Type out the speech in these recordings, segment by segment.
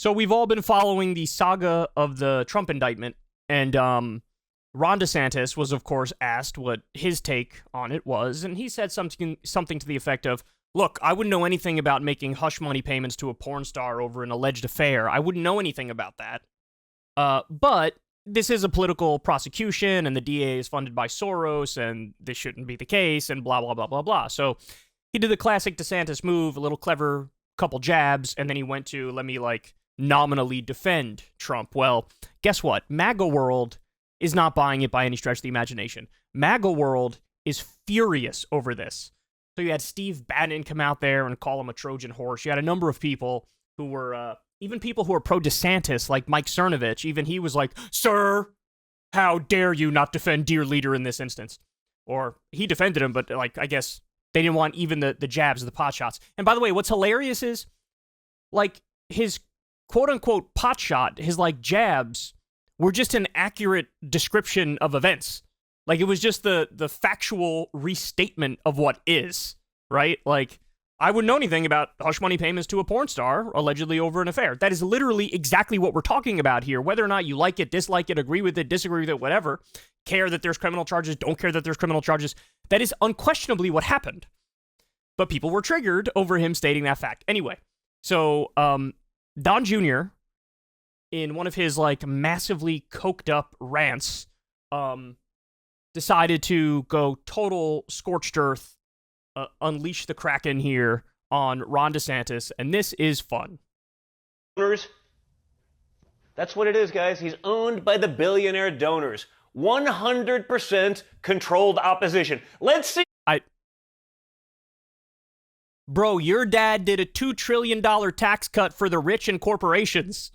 So we've all been following the saga of the Trump indictment, and Ron DeSantis was, of course, asked what his take on it was, and he said something to the effect of, look, I wouldn't know anything about making hush money payments to a porn star over an alleged affair. I wouldn't know anything about that. But this is a political prosecution, and the DA is funded by Soros, and this shouldn't be the case, and blah, blah, blah, blah, blah. So he did the classic DeSantis move, a little clever couple jabs, and then he went to, let me, nominally defend Trump. Well, guess what? MAGA world is not buying it by any stretch of the imagination. MAGA world is furious over this. So you had Steve Bannon come out there and call him a Trojan horse. You had a number of people who were, even people who are pro-DeSantis, like Mike Cernovich, even he was like, sir, how dare you not defend dear leader in this instance? Or he defended him, but I guess they didn't want even the jabs, the pot shots. And by the way, what's hilarious is, his quote-unquote pot shot, his, jabs, were just an accurate description of events. It was just the factual restatement of what is, right? I wouldn't know anything about hush money payments to a porn star, allegedly over an affair. That is literally exactly what we're talking about here. Whether or not you like it, dislike it, agree with it, disagree with it, whatever, care that there's criminal charges, don't care that there's criminal charges, that is unquestionably what happened. But people were triggered over him stating that fact. Anyway, so Don Jr., in one of his, massively coked up rants, decided to go total scorched earth, unleash the Kraken here on Ron DeSantis, and this is fun. Donors. That's what it is, guys. He's owned by the billionaire donors. 100% controlled opposition. Let's see. Bro, your dad did a $2 trillion tax cut for the rich and corporations.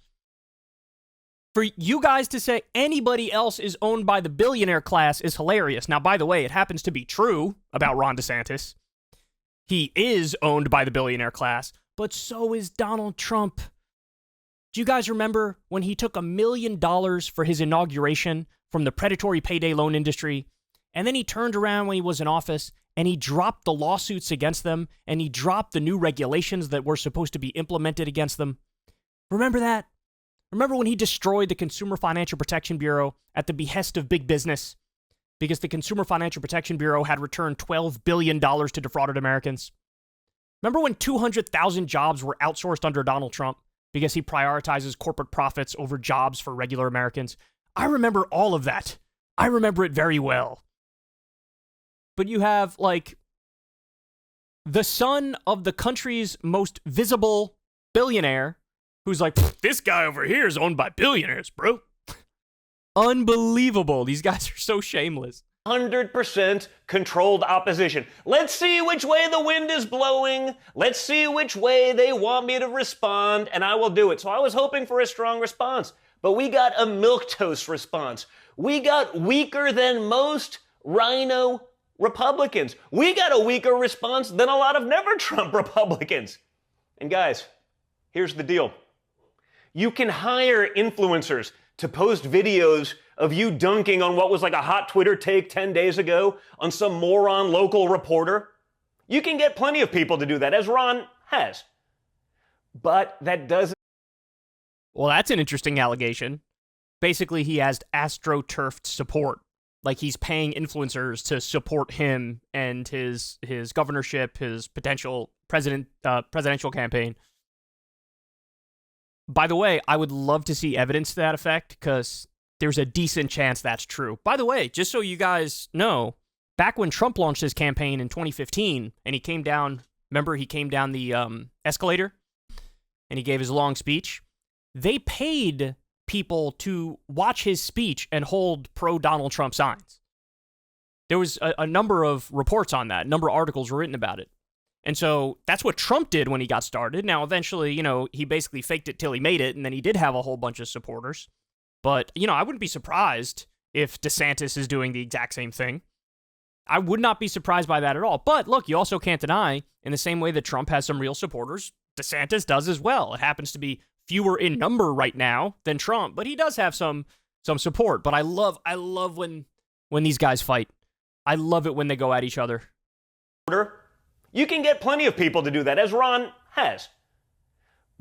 For you guys to say anybody else is owned by the billionaire class is hilarious. Now, by the way, it happens to be true about Ron DeSantis. He is owned by the billionaire class, but so is Donald Trump. Do you guys remember when he took $1 million for his inauguration from the predatory payday loan industry, and then he turned around when he was in office and he dropped the lawsuits against them, and he dropped the new regulations that were supposed to be implemented against them? Remember that? Remember when he destroyed the Consumer Financial Protection Bureau at the behest of big business because the Consumer Financial Protection Bureau had returned $12 billion to defrauded Americans? Remember when 200,000 jobs were outsourced under Donald Trump because he prioritizes corporate profits over jobs for regular Americans? I remember all of that. I remember it very well. But you have, the son of the country's most visible billionaire who's like, this guy over here is owned by billionaires, bro. Unbelievable. These guys are so shameless. 100% controlled opposition. Let's see which way the wind is blowing. Let's see which way they want me to respond, and I will do it. So I was hoping for a strong response, but we got a milquetoast response. We got weaker than most rhino Republicans. We got a weaker response than a lot of never-Trump Republicans. And guys, here's the deal. You can hire influencers to post videos of you dunking on what was a hot Twitter take 10 days ago on some moron local reporter. You can get plenty of people to do that, as Ron has. But that doesn't... Well, that's an interesting allegation. Basically, he has astroturfed support. He's paying influencers to support him and his governorship, his potential presidential campaign. By the way, I would love to see evidence to that effect, because there's a decent chance that's true. By the way, just so you guys know, back when Trump launched his campaign in 2015, and he came down the escalator, and he gave his long speech, they paid people to watch his speech and hold pro-Donald Trump signs. There was a number of reports on that. A number of articles were written about it. And so that's what Trump did when he got started. Now, eventually, he basically faked it till he made it, and then he did have a whole bunch of supporters. But, I wouldn't be surprised if DeSantis is doing the exact same thing. I would not be surprised by that at all. But look, you also can't deny, in the same way that Trump has some real supporters, DeSantis does as well. It happens to be fewer in number right now than Trump, but he does have some support. But I love when these guys fight. I love it when they go at each other. You can get plenty of people to do that, as Ron has.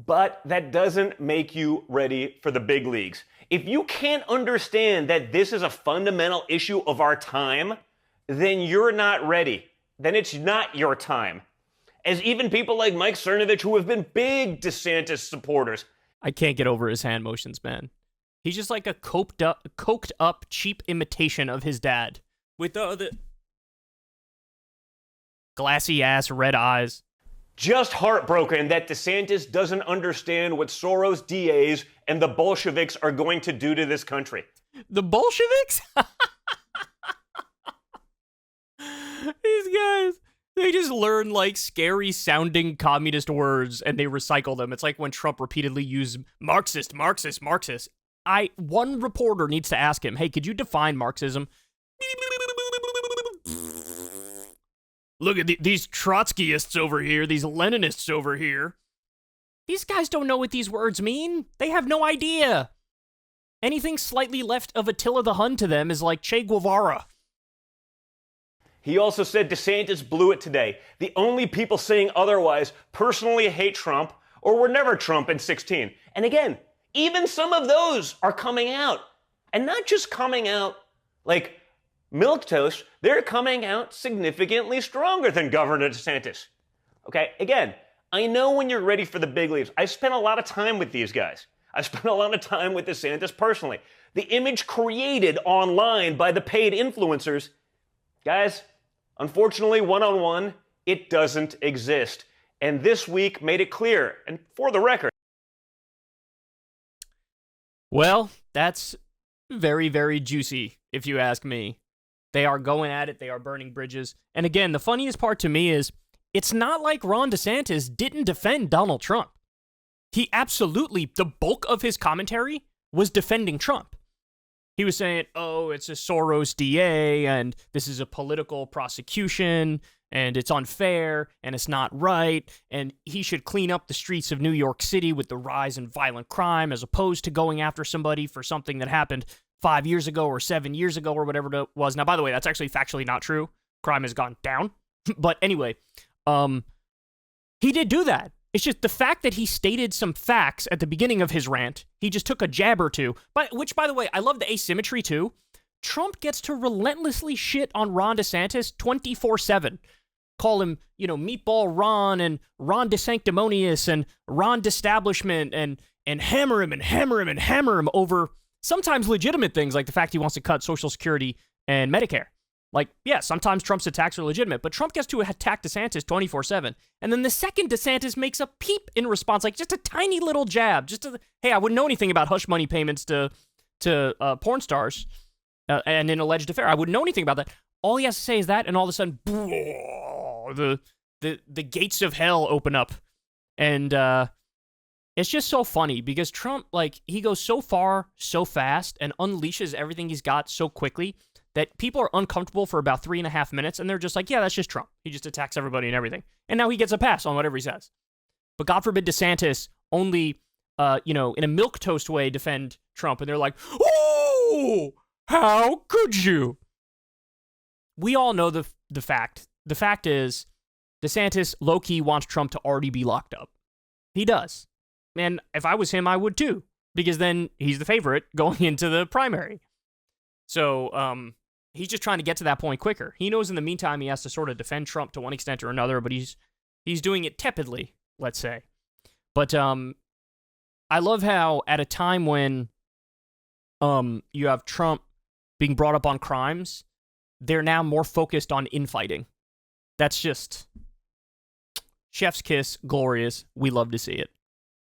But that doesn't make you ready for the big leagues. If you can't understand that this is a fundamental issue of our time, then you're not ready. Then it's not your time. As even people like Mike Cernovich, who have been big DeSantis supporters. I can't get over his hand motions, man. He's just like a coked up, cheap imitation of his dad. With the glassy ass, red eyes. Just heartbroken that DeSantis doesn't understand what Soros DAs and the Bolsheviks are going to do to this country. The Bolsheviks? These guys, they just learn like scary sounding communist words and they recycle them. It's like when Trump repeatedly used Marxist. One reporter needs to ask him, hey, could you define Marxism? Look at these Trotskyists over here, these Leninists over here. These guys don't know what these words mean. They have no idea. Anything slightly left of Attila the Hun to them is like Che Guevara. He also said DeSantis blew it today. The only people saying otherwise personally hate Trump or were never Trump in 2016. And again, even some of those are coming out. And not just coming out like milquetoast, they're coming out significantly stronger than Governor DeSantis. Okay, again, I know when you're ready for the big leagues. I spent a lot of time with these guys. I spent a lot of time with DeSantis personally. The image created online by the paid influencers, guys, unfortunately, one-on-one, it doesn't exist. And this week made it clear, and for the record. Well, that's very, very juicy, if you ask me. They are going at it. They are burning bridges. And again, the funniest part to me is it's not like Ron DeSantis didn't defend Donald Trump. He absolutely, the bulk of his commentary was defending Trump. He was saying, oh, it's a Soros DA, and this is a political prosecution, and it's unfair, and it's not right, and he should clean up the streets of New York City with the rise in violent crime as opposed to going after somebody for something that happened 5 years ago or 7 years ago or whatever it was. Now, by the way, that's actually factually not true. Crime has gone down. But anyway, he did do that. It's just the fact that he stated some facts at the beginning of his rant, he just took a jab or two, which, by the way, I love the asymmetry, too. Trump gets to relentlessly shit on Ron DeSantis 24/7. Call him, Meatball Ron and Ron DeSanctimonious and Ron DeStablishment and hammer him and hammer him and hammer him over sometimes legitimate things like the fact he wants to cut Social Security and Medicare. Like, yeah, sometimes Trump's attacks are legitimate, but Trump gets to attack DeSantis 24/7. And then the second DeSantis makes a peep in response, like just a tiny little jab, hey, I wouldn't know anything about hush money payments to porn stars and an alleged affair. I wouldn't know anything about that. All he has to say is that, and all of a sudden, the gates of hell open up. And it's just so funny because Trump, he goes so far, so fast, and unleashes everything he's got so quickly that people are uncomfortable for about 3.5 minutes, and they're just like, yeah, that's just Trump. He just attacks everybody and everything. And now he gets a pass on whatever he says. But God forbid DeSantis only, in a milquetoast way defend Trump, and they're like, oh, how could you? We all know the fact. The fact is, DeSantis low-key wants Trump to already be locked up. He does. And if I was him, I would too, because then he's the favorite going into the primary. So, he's just trying to get to that point quicker. He knows in the meantime he has to sort of defend Trump to one extent or another, but he's doing it tepidly, let's say. But I love how at a time when you have Trump being brought up on crimes, they're now more focused on infighting. That's just chef's kiss, glorious. We love to see it.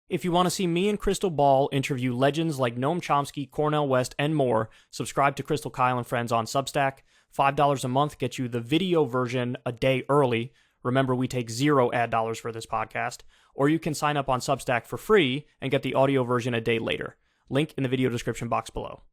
If you want to see me and Crystal Ball interview legends like Noam Chomsky, Cornel West, and more, subscribe to Crystal, Kyle, and Friends on Substack. $5 a month gets you the video version a day early. Remember, we take 0 ad dollars for this podcast. Or you can sign up on Substack for free and get the audio version a day later. Link in the video description box below.